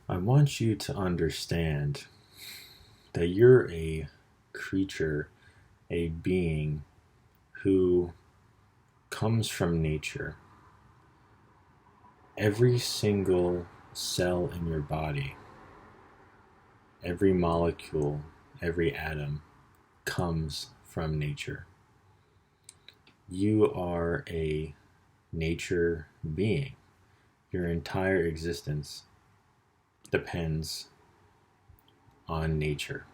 I want you to understand that you're a creature, a being who comes from nature. Every single cell in your body, every molecule, every atom comes from nature. You are a nature being. Your entire existence depends on nature.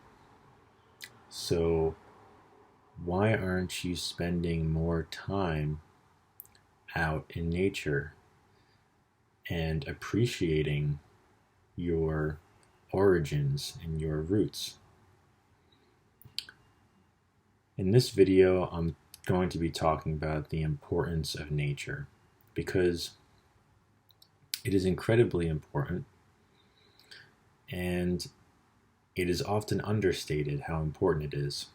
So, why aren't you spending more time out in nature and appreciating your origins and your roots? In this video, I'm going to be talking about the importance of nature because it is incredibly important and it is often understated how important it is.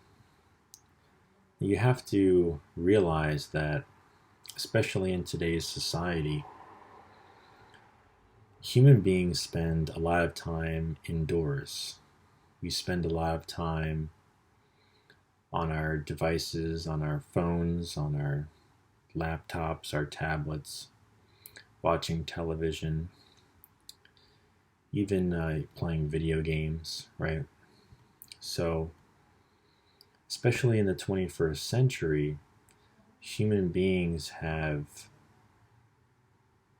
You have to realize that, especially in today's society, human beings spend a lot of time indoors. We spend a lot of time on our devices, on our phones, on our laptops, our tablets, watching television, even playing video games, right? So, especially in the 21st century, human beings have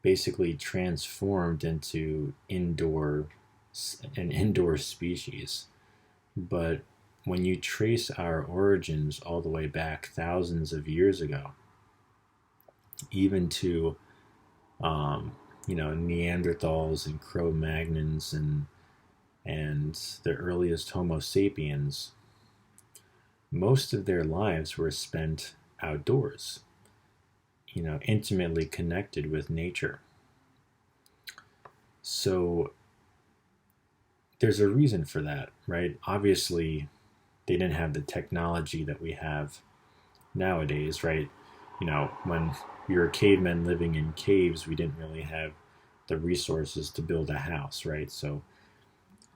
basically transformed into an indoor species. But when you trace our origins all the way back thousands of years ago, even to Neanderthals and Cro-Magnons and the earliest Homo sapiens, most of their lives were spent outdoors, intimately connected with nature. So there's a reason for that, right? Obviously, they didn't have the technology that we have nowadays, right? When we were cavemen living in caves, we didn't really have the resources to build a house, right? So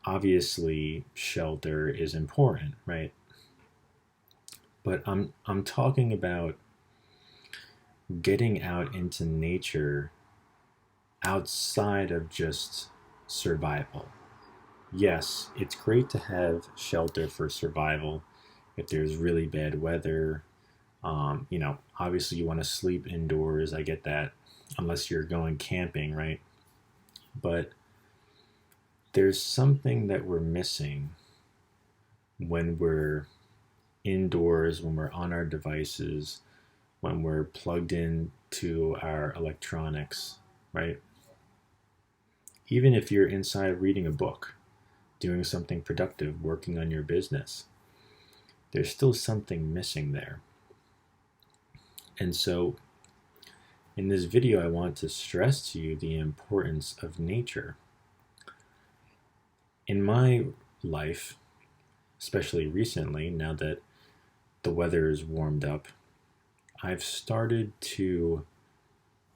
obviously, shelter is important, right? But I'm talking about getting out into nature outside of just survival. Yes, it's great to have shelter for survival if there's really bad weather. Obviously you want to sleep indoors. I get that, unless you're going camping, right? But there's something that we're missing when we're indoors, when we're on our devices, when we're plugged in to our electronics, right? Even if you're inside reading a book, doing something productive, working on your business, there's still something missing there. And so, in this video, I want to stress to you the importance of nature. In my life, especially recently, now that the weather is warmed up, I've started to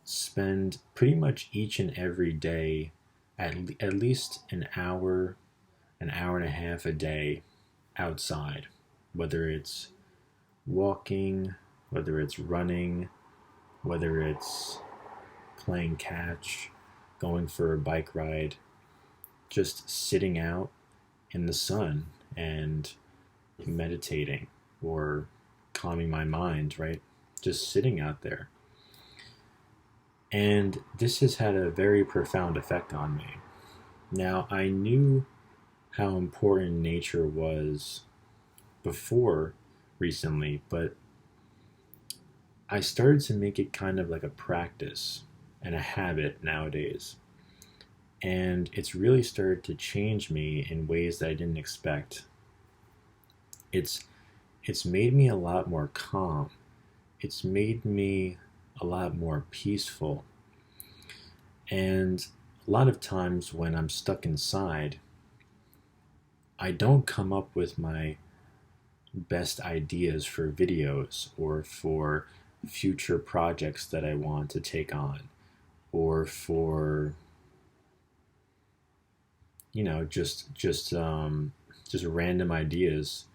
spend pretty much each and every day at least an hour and a half a day outside, whether it's walking, whether it's running, whether it's playing catch, going for a bike ride, just sitting out in the sun and meditating or calming my mind, right? Just sitting out there. And this has had a very profound effect on me. Now, I knew how important nature was before recently, but I started to make it kind of like a practice and a habit nowadays. And it's really started to change me in ways that I didn't expect. It's it's made me a lot more calm. It's made me a lot more peaceful. And a lot of times when I'm stuck inside, I don't come up with my best ideas for videos or for future projects that I want to take on or for just random ideas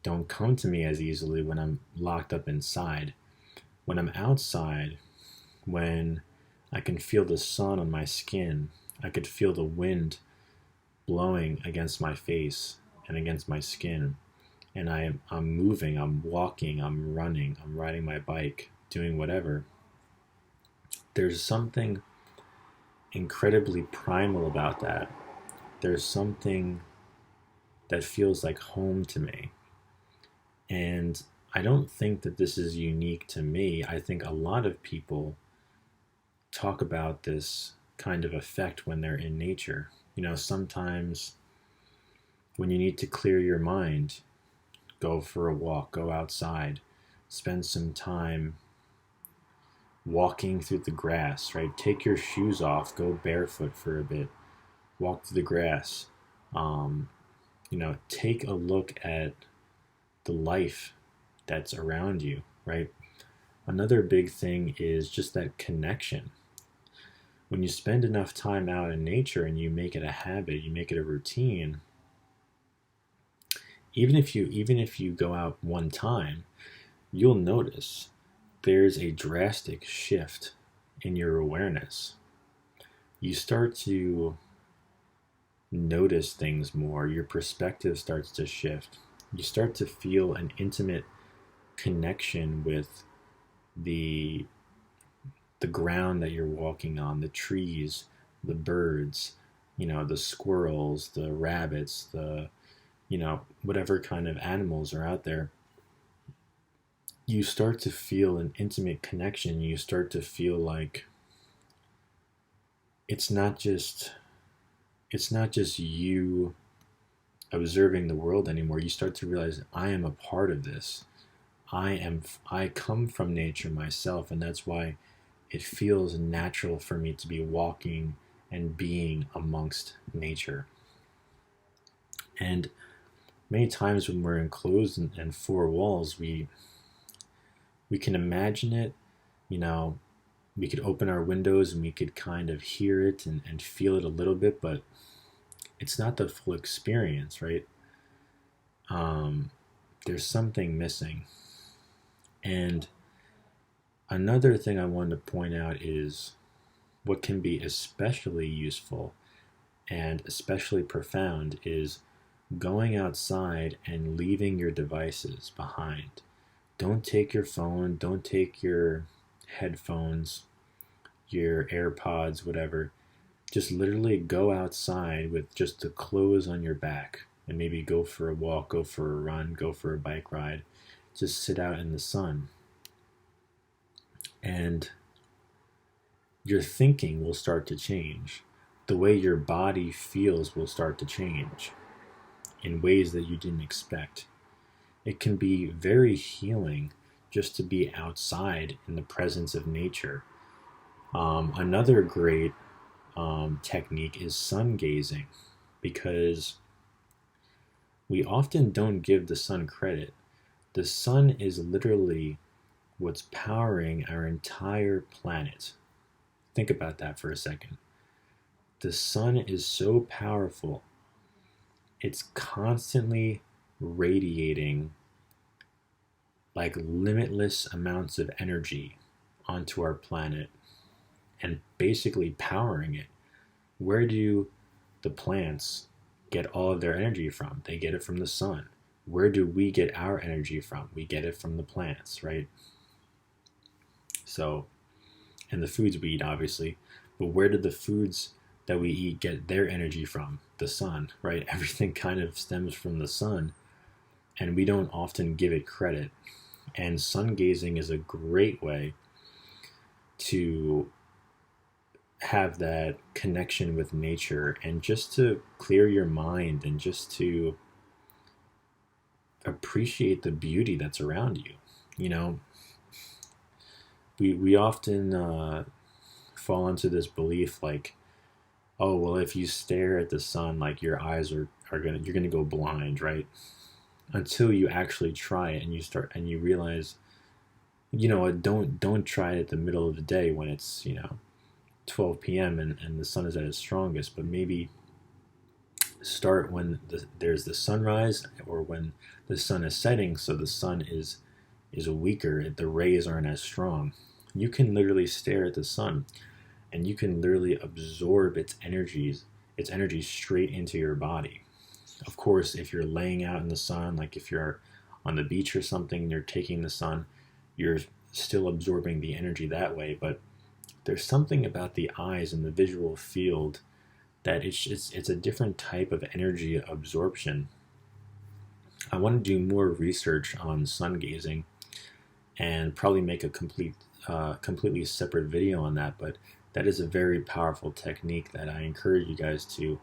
don't come to me as easily when I'm locked up inside. When I'm outside, when I can feel the sun on my skin, I could feel the wind blowing against my face and against my skin, and I'm moving, I'm walking, I'm running, I'm riding my bike, doing whatever. There's something incredibly primal about that. There's something that feels like home to me. And I don't think that this is unique to me. I think a lot of people talk about this kind of effect when they're in nature. Sometimes when you need to clear your mind, go for a walk, go outside, spend some time walking through the grass, right? Take your shoes off, go barefoot for a bit, walk through the grass. Take a look at the life that's around you, right? Another big thing is just that connection. When you spend enough time out in nature and you make it a habit, you make it a routine, even if you go out one time, you'll notice there's a drastic shift in your awareness. You start to notice things more, your perspective starts to shift. You start to feel an intimate connection with the ground that you're walking on, the trees, the birds, the squirrels, the rabbits, the whatever kind of animals are out there. You start to feel an intimate connection. You start to feel like it's not just you observing the world anymore. You start to realize, I am a part of this. I come from nature myself, and that's why it feels natural for me to be walking and being amongst nature. And many times when we're enclosed in four walls, we can imagine it. We could open our windows and we could kind of hear it and feel it a little bit, but it's not the full experience, right? There's something missing. And another thing I wanted to point out is what can be especially useful and especially profound is going outside and leaving your devices behind. Don't take your phone, don't take your headphones, your AirPods, whatever. Just literally go outside with just the clothes on your back and maybe go for a walk, go for a run, go for a bike ride. Just sit out in the sun. And your thinking will start to change. The way your body feels will start to change in ways that you didn't expect. It can be very healing just to be outside in the presence of nature. Another great technique is sun gazing, because we often don't give the sun credit. The sun is literally what's powering our entire planet. Think about that for a second. The sun is so powerful. It's constantly radiating like limitless amounts of energy onto our planet and basically powering it. Where do the plants get all of their energy from? They get it from the sun. Where do we get our energy from? We get it from the plants, right? So, and the foods we eat, obviously. But where do the foods that we eat get their energy from? The sun, right? Everything kind of stems from the sun, and we don't often give it credit. And sun gazing is a great way to have that connection with nature and just to clear your mind and just to appreciate the beauty that's around you. We often fall into this belief like, oh, well, if you stare at the sun, like your eyes are you're gonna go blind, right? Until you actually try it and you realize, don't try it at the middle of the day when it's 12 p.m. and the sun is at its strongest, but maybe start when there's the sunrise or when the sun is setting, so the sun is weaker, the rays aren't as strong. You can literally stare at the sun and you can literally absorb its energy straight into your body. Of course, if you're laying out in the sun, like if you're on the beach or something and you're taking the sun, you're still absorbing the energy that way. But there's something about the eyes and the visual field that it's a different type of energy absorption. I want to do more research on sun gazing and probably make a completely separate video on that. But that is a very powerful technique that I encourage you guys to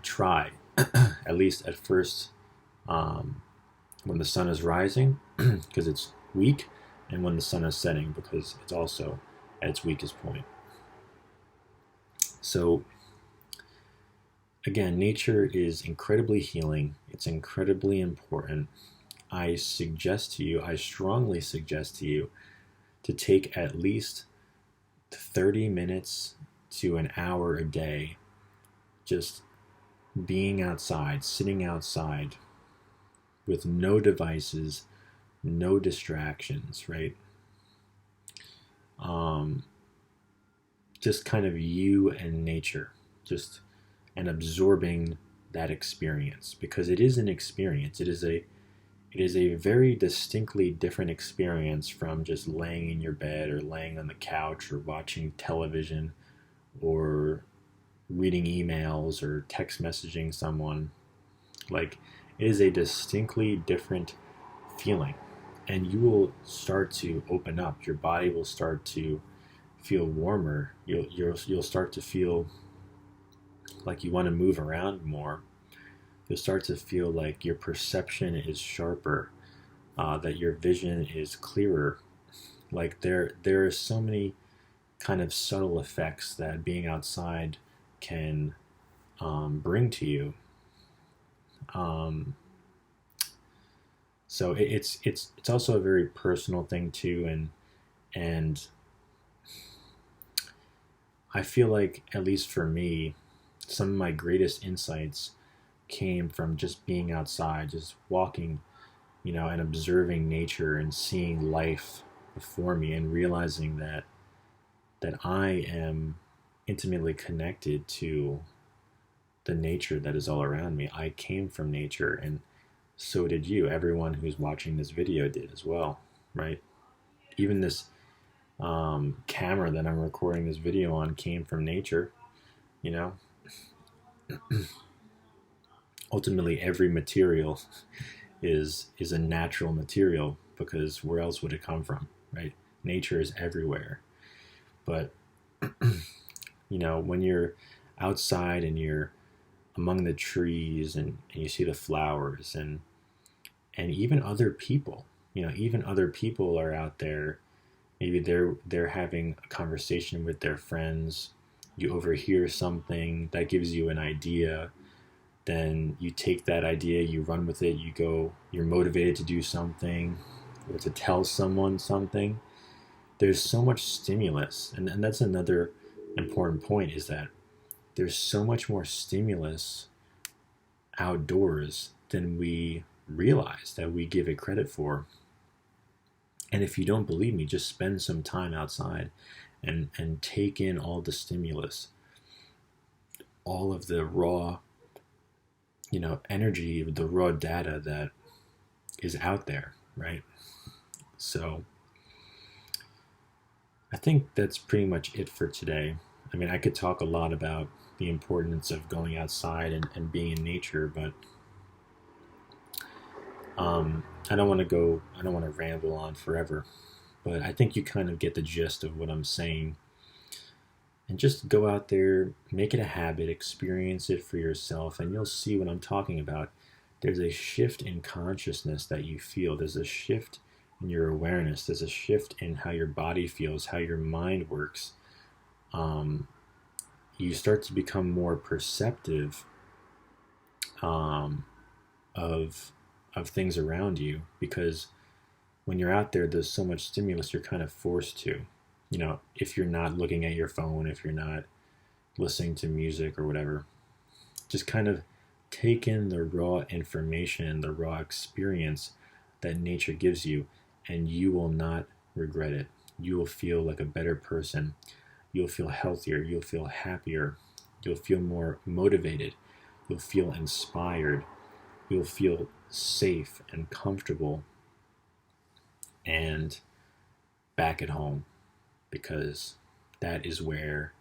try, at least at first, when the sun is rising, because it's weak, and when the sun is setting, because it's also at its weakest point. So again, nature is incredibly healing. It's incredibly important. I strongly suggest to you to take at least 30 minutes to an hour a day just being outside, sitting outside with no devices, no distractions, right? Just kind of you and nature, and absorbing that experience, because it is an experience. It is a very distinctly different experience from just laying in your bed or laying on the couch or watching television or reading emails or text messaging someone. Like, it is a distinctly different feeling, and you will start to open up. Your body will start to feel warmer. You'll start to feel like you want to move around more. You'll start to feel like your perception is sharper, that your vision is clearer. Like there are so many kind of subtle effects that being outside can bring to you. So it's also a very personal thing too, and I feel like, at least for me, some of my greatest insights came from just being outside, just walking, and observing nature and seeing life before me, and realizing that I am intimately connected to the nature that is all around me. I came from nature, and so did you. Everyone who's watching this video did as well, right? Even this camera that I'm recording this video on came from nature, Ultimately, every material is a natural material, because where else would it come from, right? Nature is everywhere. But when you're outside and you're among the trees and you see the flowers and even other people, even other people are out there. Maybe they're having a conversation with their friends. You overhear something that gives you an idea. Then you take that idea, you run with it, you're motivated to do something or to tell someone something. There's so much stimulus, and that's another important point, is that there's so much more stimulus outdoors than we realize, that we give it credit for. And if you don't believe me, just spend some time outside and take in all the stimulus, all of the raw, energy, the raw data that is out there, right? So I think that's pretty much it for today. I mean, I could talk a lot about the importance of going outside and being in nature, but I don't want to ramble on forever, but I think you kind of get the gist of what I'm saying. And just go out there, make it a habit, experience it for yourself, and you'll see what I'm talking about. There's a shift in consciousness that you feel. There's a shift in your awareness. There's a shift in how your body feels, how your mind works. You start to become more perceptive of things around you, because when you're out there, there's so much stimulus, you're kind of forced to. If you're not looking at your phone, if you're not listening to music or whatever, just kind of take in the raw information, the raw experience that nature gives you, and you will not regret it. You will feel like a better person. You'll feel healthier. You'll feel happier. You'll feel more motivated. You'll feel inspired. You'll feel safe and comfortable and back at home, because that is where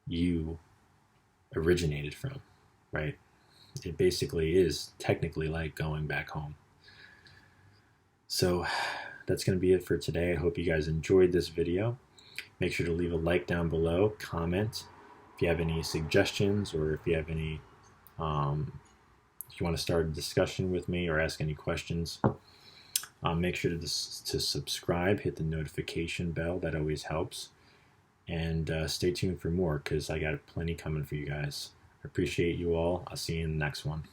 you originated from, right? It basically is technically like going back home. So that's going to be it for today. I hope you guys enjoyed this video. Make sure to leave a like down below, comment if you have any suggestions, or if you have any, if you want to start a discussion with me or ask any questions. Make sure to subscribe, hit the notification bell, that always helps. And stay tuned for more, because I got plenty coming for you guys. I appreciate you all. I'll see you in the next one.